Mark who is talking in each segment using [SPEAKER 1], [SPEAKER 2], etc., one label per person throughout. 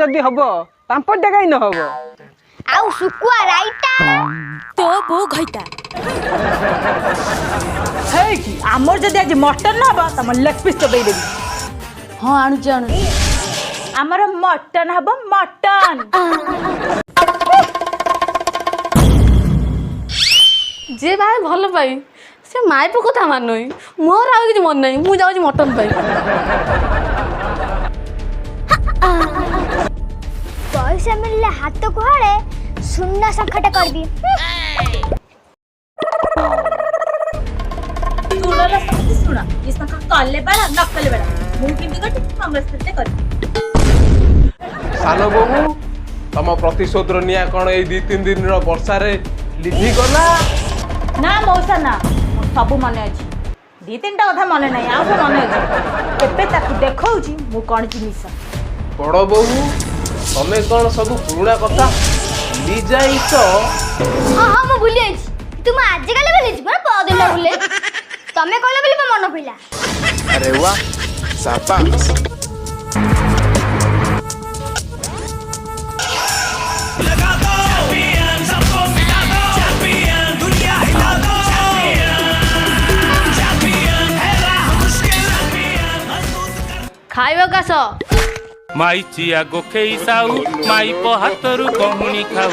[SPEAKER 1] जदी हबो पांपड़ काई न हबो
[SPEAKER 2] आउ सुकुआ राइटा
[SPEAKER 3] तो बो घइता हे कि हमर जदी आज मटन न हबो त लेग पीस तो देबी हां आनु हमर मटन हबो मटन
[SPEAKER 4] जे भाई भल पाई से माई पे कथा मानई मोर आ कि मन नहीं मु जाऊ मटन पाई
[SPEAKER 2] पैसा मिलले हाथ को हड़े सुन्ना संकट कर दी
[SPEAKER 3] सुना इसका कल्ले बड़ा नकले बड़ा मु किंतु गटे कांग्रेस करते कर
[SPEAKER 5] सानो बाबू तम प्रतिशोध निया कौन ए 2-3 दिन रो वर्षा रे लिभि गला
[SPEAKER 3] ना मौसा ना सब मन अच्छी 2-3टा कथा मन नहीं आ सब मन अच्छी एबे ताकू देखौची मु कोन जिनिस
[SPEAKER 5] बड़ बाबू तमे कौन सब पुराना कथा ली जाई तो
[SPEAKER 2] हां हां मु भूली आइछ तुम आज काले भूली छ पर दिन भूले तमे कहले बोली मन पइला
[SPEAKER 5] अरे वाह शाबाश
[SPEAKER 4] खाइबो कास
[SPEAKER 6] माई चिया गोखेई साउ माई पो हातरु कहुनी खाऊ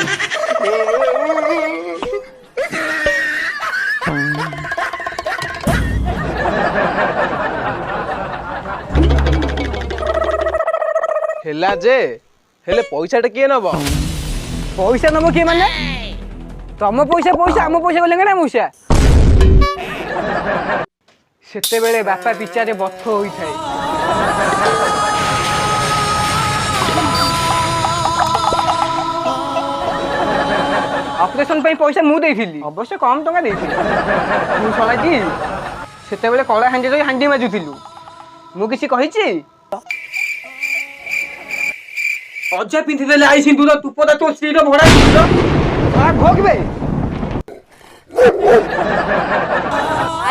[SPEAKER 5] हेला जे हेले पैसाटा किए नब
[SPEAKER 1] पैसा नबो के माने तम पैसा पैसा हम पैसा बोले ना मौसा सेते बेले बापा पिचारे बथ होई थाए ऑपरेशन पे पैसा मु देथिली अवश्य कम टका देथिली मु सलाजी सेते बेले कला हांडी रे हांडी माजुथिलु मु किसी कहिची अज्जा पिंथि देले आई सिंदूर तुपदा तो श्री रो भड़ा दिलो आ भोगबे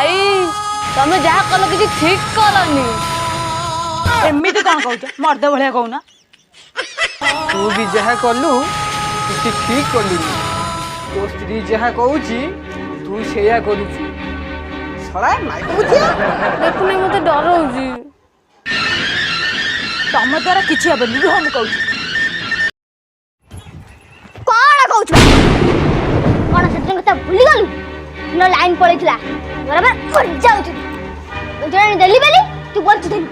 [SPEAKER 4] आई तमे जहा कल कि ठीक करनी
[SPEAKER 3] एमिति कोन कहू मर्द भलिया कहूना
[SPEAKER 1] तू भी जहा कलु किसी ठीक कलु तो स्त्री जहा कहूची तू सेया करूची सळा माई कहूची
[SPEAKER 4] देखुनी मते डर होजी
[SPEAKER 3] तम द्वारा किछि हबनी रुह हम कहू
[SPEAKER 2] कोन कहू कोन सत्यन कथा भूली गलु न लाइन पळेथिला बराबर फट जाउची जण देली बेली तू बंच देली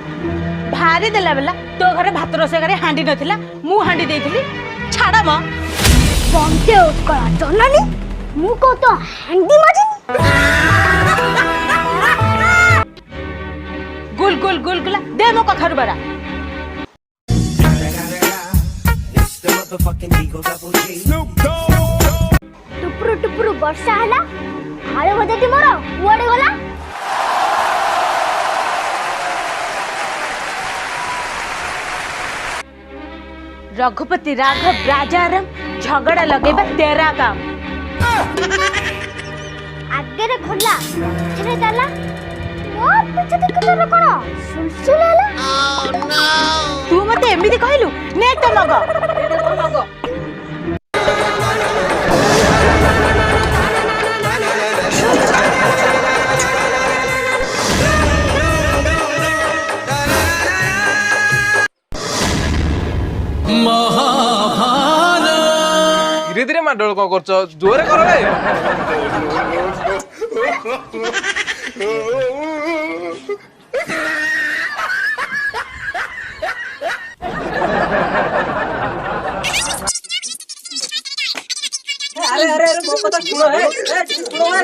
[SPEAKER 3] भारी देला बेला तो घरे भात रोसे करे हांडी नथिला मु हांडी देइथिली छाड़ा म
[SPEAKER 2] बंते उत्कला जननी मु को तो हांडी माजिनी
[SPEAKER 3] गुल गुल गुल गुला दे मो कखर बरा
[SPEAKER 2] टुपुरु टुपुरु वर्षा हला आळे बजेटी मोर कुआडे गला
[SPEAKER 3] रघुपति राघव राजाराम झगड़ा लगेबा तेरा काम
[SPEAKER 2] आगे रे खोला पछरे जाला मोर पछे देख तोर कोन सुलसुल हला
[SPEAKER 3] तू मते एमिति कहलु ने तो मग
[SPEAKER 5] धीरे धीरे माडोल को करछ जोरे कर रे
[SPEAKER 1] अरे मो कथा सुनो हे सुनो हे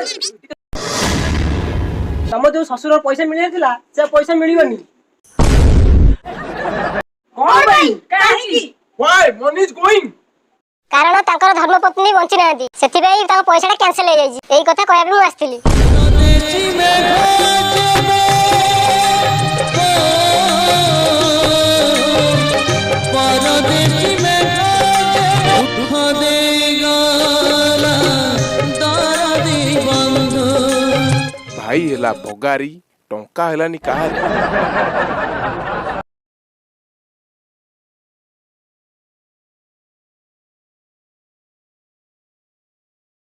[SPEAKER 1] तम जो ससुर पैसा मिले थिला से पैसा मिलिबनी कोन भाई काहे
[SPEAKER 5] व्हाई मनी इज गोइंग
[SPEAKER 2] कारण तांकर धर्मपत्नी बंची नांती सेति भाई ता पैसाटा कैंसिल हो जाई एई कथा कहया मु आस्थिली
[SPEAKER 5] भाई हेला भगारी टंका हेलानी काहे